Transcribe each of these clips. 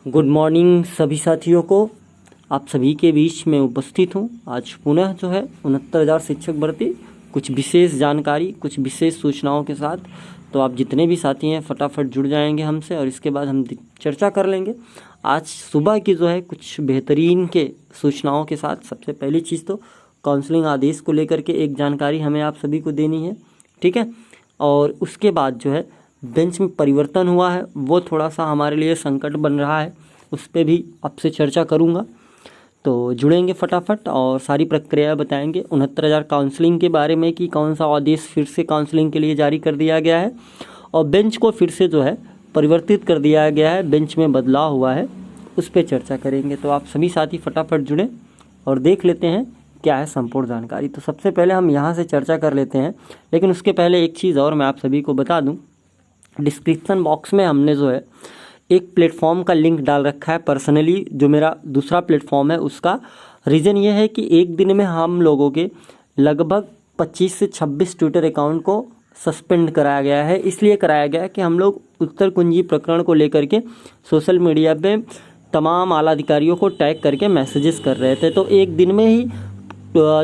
Good morning सभी साथियों को। आप सभी के बीच में उपस्थित हूँ। आज पुनः जो है 69,000 शिक्षक भर्ती कुछ विशेष जानकारी, कुछ विशेष सूचनाओं के साथ। तो आप जितने भी साथी हैं फटाफट जुड़ जाएंगे हमसे और इसके बाद हम चर्चा कर लेंगे आज सुबह की जो है कुछ बेहतरीन के सूचनाओं के साथ। सबसे पहली चीज़ तो काउंसलिंग आदेश को लेकर के एक जानकारी हमें आप सभी को देनी है, ठीक है। और उसके बाद जो है बेंच में परिवर्तन हुआ है, वो थोड़ा सा हमारे लिए संकट बन रहा है, उस पर भी आपसे चर्चा करूंगा। तो जुड़ेंगे फटाफट और सारी प्रक्रिया बताएंगे। 69,000 काउंसलिंग के बारे में कि कौन सा आदेश फिर से काउंसलिंग के लिए जारी कर दिया गया है और बेंच को फिर से जो है परिवर्तित कर दिया गया है, बेंच में बदलाव हुआ है, उस पर चर्चा करेंगे। तो आप सभी साथी फटाफट जुड़ें और देख लेते हैं क्या है संपूर्ण जानकारी। तो सबसे पहले हम यहाँ से चर्चा कर लेते हैं, लेकिन उसके पहले एक चीज़ और मैं आप सभी को बता दूँ। डिस्क्रिप्शन बॉक्स में हमने जो है एक प्लेटफॉर्म का लिंक डाल रखा है। पर्सनली जो मेरा दूसरा प्लेटफॉर्म है उसका रीज़न ये है कि एक दिन में हम लोगों के लगभग 25 से 26 ट्विटर अकाउंट को सस्पेंड कराया गया है। इसलिए कराया गया है कि हम लोग उत्तर कुंजी प्रकरण को लेकर के सोशल मीडिया पे तमाम आला अधिकारियों को टैग करके मैसेजेस कर रहे थे। तो एक दिन में ही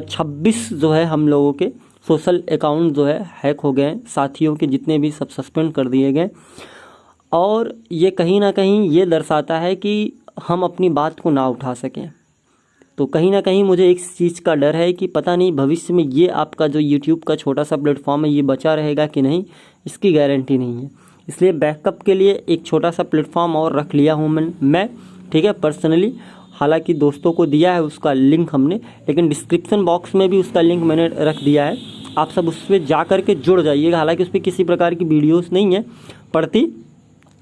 26 जो है हम लोगों के सोशल अकाउंट जो है हैक हो गए, साथियों के जितने भी सब सस्पेंड कर दिए गए। और ये कहीं ना कहीं ये दर्शाता है कि हम अपनी बात को ना उठा सकें। तो कहीं ना कहीं मुझे एक चीज़ का डर है कि पता नहीं भविष्य में ये आपका जो यूट्यूब का छोटा सा प्लेटफॉर्म है ये बचा रहेगा कि नहीं, इसकी गारंटी नहीं है। इसलिए बैकअप के लिए एक छोटा सा प्लेटफॉर्म और रख लिया हूँ मैं, ठीक है, पर्सनली। हालांकि दोस्तों को दिया है उसका लिंक हमने, लेकिन डिस्क्रिप्शन बॉक्स में भी उसका लिंक मैंने रख दिया है। आप सब उस पर जा कर के जुड़ जाइएगा। हालांकि उस पर किसी प्रकार की वीडियोस नहीं है पड़ती,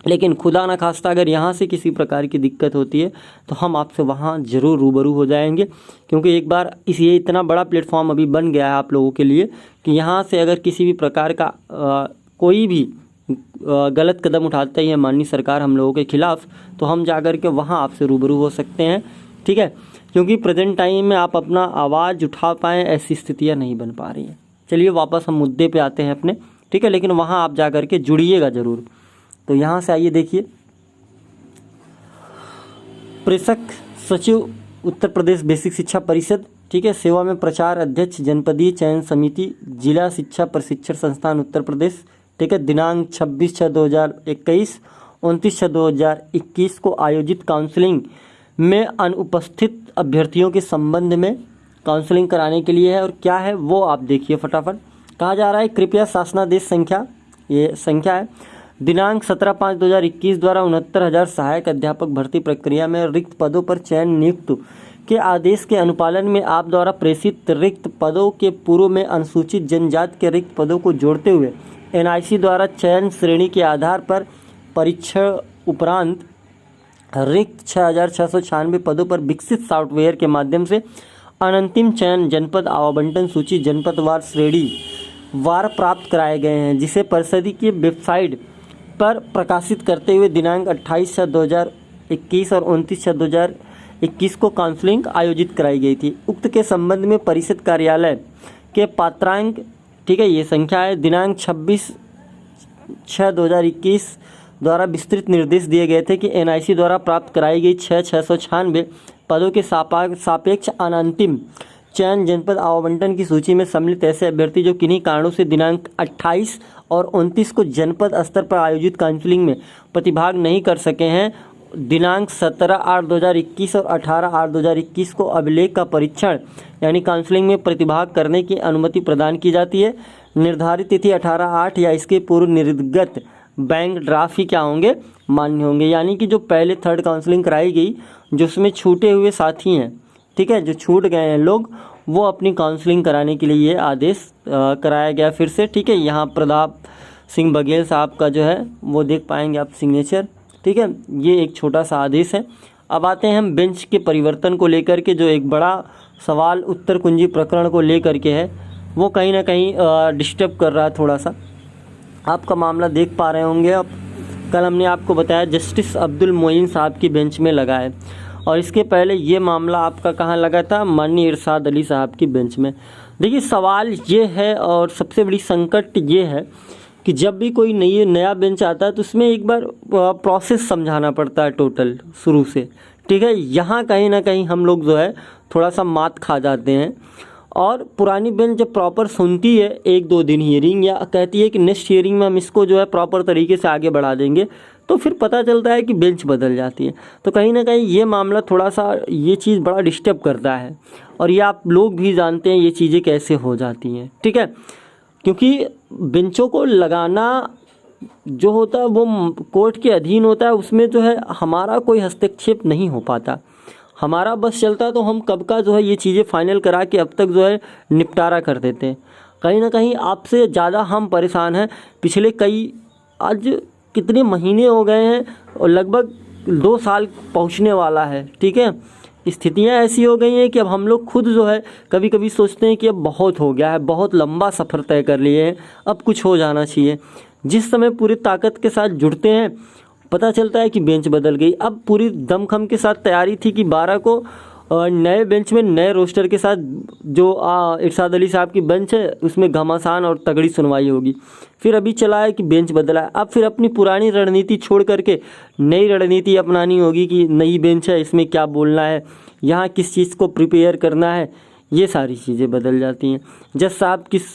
लेकिन खुदा ना खास्ता अगर यहाँ से किसी प्रकार की दिक्कत होती है तो हम आपसे वहाँ ज़रूर रूबरू हो जाएंगे। क्योंकि एक बार ये इतना बड़ा प्लेटफॉर्म अभी बन गया है आप लोगों के लिए कि यहाँ से अगर किसी भी प्रकार का कोई भी गलत कदम उठाते हैं माननीय सरकार हम लोगों के खिलाफ, तो हम जा कर के वहाँ आपसे रूबरू हो सकते हैं, ठीक है। क्योंकि प्रेजेंट टाइम में आप अपना आवाज़ उठा पाएँ ऐसी स्थितियाँ नहीं बन पा रही हैं। चलिए वापस हम मुद्दे पे आते हैं अपने, ठीक है। लेकिन वहाँ आप जा कर के जुड़िएगा ज़रूर। तो यहाँ से आइए देखिए, प्रेषक सचिव उत्तर प्रदेश बेसिक शिक्षा परिषद, ठीक है, सेवा में प्रचार अध्यक्ष जनपदीय चयन समिति जिला शिक्षा प्रशिक्षण संस्थान उत्तर प्रदेश, ठीक है। दिनांक 26/6/2021 29/6/2021 को आयोजित काउंसलिंग में अनुपस्थित अभ्यर्थियों के संबंध में काउंसलिंग कराने के लिए है। और क्या है वो आप देखिए फटाफट। कहा जा रहा है कृपया शासनादेश संख्या, ये संख्या है, दिनांक 17/5/2021 द्वारा 69,000 सहायक अध्यापक भर्ती प्रक्रिया में रिक्त पदों पर चयन नियुक्त के आदेश के अनुपालन में आप द्वारा प्रेषित रिक्त पदों के पूर्व में अनुसूचित जनजाति के रिक्त पदों को जोड़ते हुए NIC द्वारा चयन श्रेणी के आधार पर परीक्षण उपरांत रिक्त 6,696 पदों पर विकसित सॉफ्टवेयर के माध्यम से अनंतिम चयन जनपद आवंटन सूची जनपदवार श्रेणी वार प्राप्त कराए गए हैं, जिसे परिषद की वेबसाइट पर प्रकाशित करते हुए दिनांक 28/6/2021 और 29/6/2021 को काउंसलिंग आयोजित कराई गई थी। उक्त के संबंध में परिषद कार्यालय के पात्रांक, ठीक है, ये संख्या है, दिनांक 26/6/2021 द्वारा विस्तृत निर्देश दिए गए थे कि NIC द्वारा प्राप्त कराई गई 6,696 पदों के सापेक्ष अनंतिम चयन जनपद आवंटन की सूची में सम्मिलित ऐसे अभ्यर्थी जो किन्हीं कारणों से दिनांक 28 और 29 को जनपद स्तर पर आयोजित काउंसलिंग में प्रतिभाग नहीं कर सके हैं, दिनांक 17/8/2021 और 18/8/2021 को अभिलेख का परीक्षण यानी काउंसलिंग में प्रतिभाग करने की अनुमति प्रदान की जाती है। निर्धारित तिथि 18/8 या इसके पूर्व निर्गत बैंक ड्राफ्ट ही क्या होंगे, मान्य होंगे। यानी कि जो पहले थर्ड काउंसलिंग कराई गई जिसमें छूटे हुए साथी हैं, ठीक है, जो छूट गए हैं लोग, वो अपनी काउंसलिंग कराने के लिए ये आदेश कराया गया फिर से, ठीक है। यहाँ प्रताप सिंह बघेल साहब का जो है वो देख पाएंगे आप सिग्नेचर, ठीक है। ये एक छोटा सा आदेश है। अब आते हैं हम बेंच के परिवर्तन को लेकर के, जो एक बड़ा सवाल उत्तर कुंजी प्रकरण को लेकर के है, वो कहीं ना कहीं डिस्टर्ब कर रहा है थोड़ा सा। आपका मामला देख पा रहे होंगे। अब कल हमने आपको बताया जस्टिस अब्दुल मोइन साहब की बेंच में लगा है, और इसके पहले ये मामला आपका कहाँ लगा था, माननीय इरशाद अली साहब की बेंच में। देखिए सवाल ये है और सबसे बड़ी संकट ये है कि जब भी कोई नया बेंच आता है तो उसमें एक बार प्रोसेस समझाना पड़ता है टोटल शुरू से, ठीक है। यहाँ कहीं ना कहीं हम लोग जो है थोड़ा सा मात खा जाते हैं। और पुरानी बेंच जब प्रॉपर सुनती है 1-2 दिन हियरिंग, या कहती है कि नेक्स्ट हियरिंग में हम इसको जो है प्रॉपर तरीके से आगे बढ़ा देंगे, तो फिर पता चलता है कि बेंच बदल जाती है। तो कहीं ना कहीं ये मामला थोड़ा सा, ये चीज़ बड़ा डिस्टर्ब करता है। और ये आप लोग भी जानते हैं ये चीज़ें कैसे हो जाती हैं, ठीक है। क्योंकि बेंचों को लगाना जो होता है वो कोर्ट के अधीन होता है, उसमें जो है हमारा कोई हस्तक्षेप नहीं हो पाता। हमारा बस चलता तो हम कब का जो है ये चीज़ें फाइनल करा के अब तक जो है निपटारा कर देते हैं। कहीं ना कहीं आपसे ज़्यादा हम परेशान हैं। पिछले आज कितने महीने हो गए हैं और लगभग 2 साल पहुंचने वाला है, ठीक है। स्थितियां ऐसी हो गई हैं कि अब हम लोग खुद जो है कभी कभी सोचते हैं कि अब बहुत हो गया है, बहुत लंबा सफ़र तय कर लिए हैं, अब कुछ हो जाना चाहिए। जिस समय पूरी ताकत के साथ जुड़ते हैं पता चलता है कि बेंच बदल गई। अब पूरी दमखम के साथ तैयारी थी कि 12 को नए बेंच में नए रोस्टर के साथ जो इरशाद अली साहब की बेंच है उसमें घमासान और तगड़ी सुनवाई होगी। फिर अभी चला है कि बेंच बदला है। अब फिर अपनी पुरानी रणनीति छोड़ करके नई रणनीति अपनानी होगी कि नई बेंच है, इसमें क्या बोलना है, यहाँ किस चीज़ को प्रिपेयर करना है, ये सारी चीज़ें बदल जाती हैं। जज साहब किस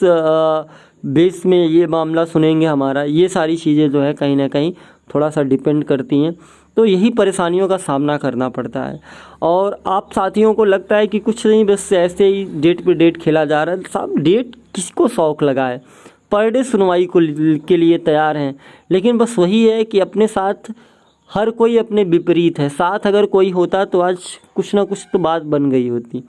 बेस में ये मामला सुनेंगे हमारा, ये सारी चीज़ें जो है कहीं ना कहीं थोड़ा सा डिपेंड करती हैं। तो यही परेशानियों का सामना करना पड़ता है। और आप साथियों को लगता है कि कुछ नहीं, बस ऐसे ही डेट पे डेट खेला जा रहा है। साहब डेट किसको शौक लगा है, पर डे सुनवाई के लिए तैयार हैं, लेकिन बस वही है कि अपने साथ हर कोई अपने विपरीत है। साथ अगर कोई होता तो आज कुछ ना कुछ तो बात बन गई होती।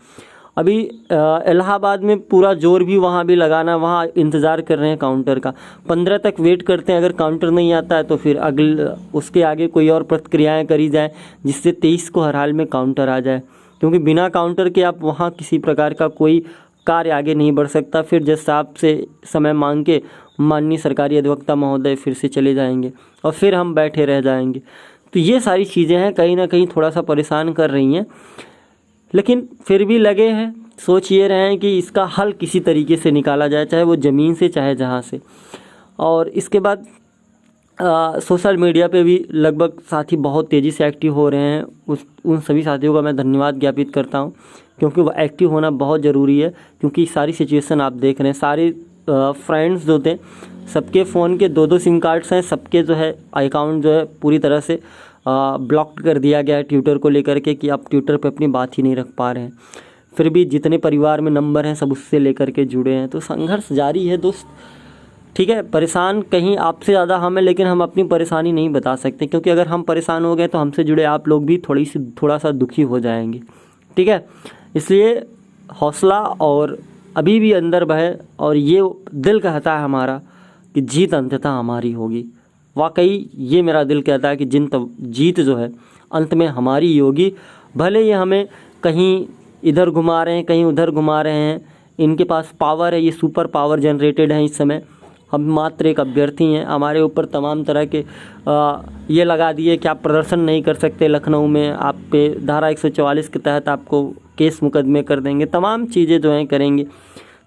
अभी इलाहाबाद में पूरा जोर भी वहाँ भी लगाना, वहाँ इंतज़ार कर रहे हैं काउंटर का। 15 तक वेट करते हैं, अगर काउंटर नहीं आता है तो फिर उसके आगे कोई और प्रक्रियाएं करी जाए जिससे 23 को हर हाल में काउंटर आ जाए। क्योंकि बिना काउंटर के आप वहाँ किसी प्रकार का कोई कार्य आगे नहीं बढ़ सकता। फिर जज साहब से समय मांग के माननीय सरकारी अधिवक्ता महोदय फिर से चले जाएंगे और फिर हम बैठे रह जाएंगे। तो ये सारी चीज़ें हैं कहीं ना कहीं थोड़ा सा परेशान कर रही हैं, लेकिन फिर भी लगे हैं, सोच ये रहे हैं कि इसका हल किसी तरीके से निकाला जाए, चाहे वो ज़मीन से चाहे जहाँ से। और इसके बाद सोशल मीडिया पे भी लगभग साथी बहुत तेज़ी से एक्टिव हो रहे हैं। उन सभी साथियों का मैं धन्यवाद ज्ञापित करता हूँ, क्योंकि वो एक्टिव होना बहुत ज़रूरी है। क्योंकि सारी सिचुएशन आप देख रहे हैं, सारे फ्रेंड्स जो थे सबके फ़ोन के 2-2 सिम कार्ड्स हैं, सबके जो है अकाउंट जो है पूरी तरह से ब्लॉक कर दिया गया है ट्विटर को लेकर के, कि आप ट्विटर पे अपनी बात ही नहीं रख पा रहे हैं। फिर भी जितने परिवार में नंबर हैं सब उससे लेकर के जुड़े हैं। तो संघर्ष जारी है दोस्त, ठीक है। परेशान कहीं आपसे ज़्यादा हम हैं, लेकिन हम अपनी परेशानी नहीं बता सकते, क्योंकि अगर हम परेशान हो गए तो हमसे जुड़े आप लोग भी थोड़ा सा दुखी हो जाएंगे, ठीक है। इसलिए हौसला और अभी भी अंदर बहे, और ये दिल कहता है हमारा कि जीत अंततः हमारी होगी। वाकई ये मेरा दिल कहता है कि जीत जो है अंत में हमारी ही होगी। भले ये हमें कहीं इधर घुमा रहे हैं, कहीं उधर घुमा रहे हैं, इनके पास पावर है, ये सुपर पावर जनरेटेड है इस समय। हम मात्र एक अभ्यर्थी हैं। हमारे ऊपर तमाम तरह के ये लगा दिए कि आप प्रदर्शन नहीं कर सकते लखनऊ में, आप पे धारा 144 के तहत आपको केस मुकदमे कर देंगे, तमाम चीज़ें जो हैं करेंगे।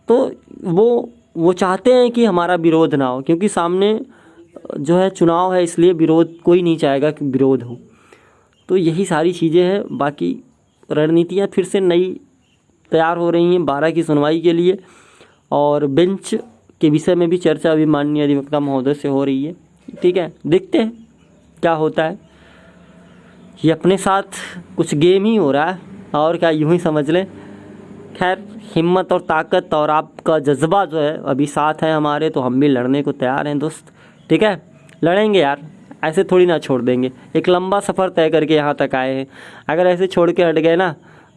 तो वो चाहते हैं कि हमारा विरोध ना हो, क्योंकि सामने जो है चुनाव है, इसलिए विरोध कोई नहीं चाहेगा कि विरोध हो। तो यही सारी चीज़ें हैं। बाकी रणनीतियाँ फिर से नई तैयार हो रही हैं 12 की सुनवाई के लिए, और बेंच के विषय में भी चर्चा अभी माननीय अधिवक्ता महोदय से हो रही है, ठीक है। देखते हैं क्या होता है। ये अपने साथ कुछ गेम ही हो रहा है, और क्या यूँ ही समझ लें। खैर, हिम्मत और ताकत और आपका जज्बा जो है अभी साथ है हमारे, तो हम भी लड़ने को तैयार हैं दोस्त, ठीक है। लड़ेंगे यार, ऐसे थोड़ी ना छोड़ देंगे। एक लंबा सफ़र तय करके यहाँ तक आए हैं, अगर ऐसे छोड़ के हट गए ना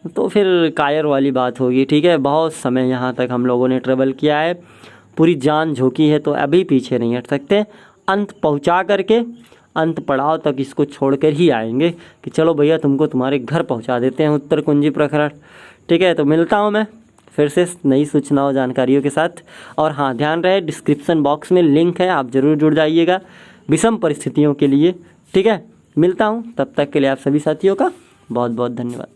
तो फिर कायर वाली बात होगी, ठीक है। बहुत समय यहाँ तक हम लोगों ने ट्रेवल किया है, पूरी जान झोंकी है, तो अभी पीछे नहीं हट सकते। अंत पहुँचा करके अंत पड़ाव तक इसको छोड़ कर ही आएंगे कि चलो भैया तुमको तुम्हारे घर पहुँचा देते हैं उत्तर कुंजी प्रखरण, ठीक है। तो मिलता हूँ मैं फिर से नई सूचनाओं जानकारियों के साथ। और हाँ, ध्यान रहे डिस्क्रिप्शन बॉक्स में लिंक है, आप ज़रूर जुड़ जाइएगा विषम परिस्थितियों के लिए, ठीक है। मिलता हूँ, तब तक के लिए आप सभी साथियों का बहुत बहुत धन्यवाद।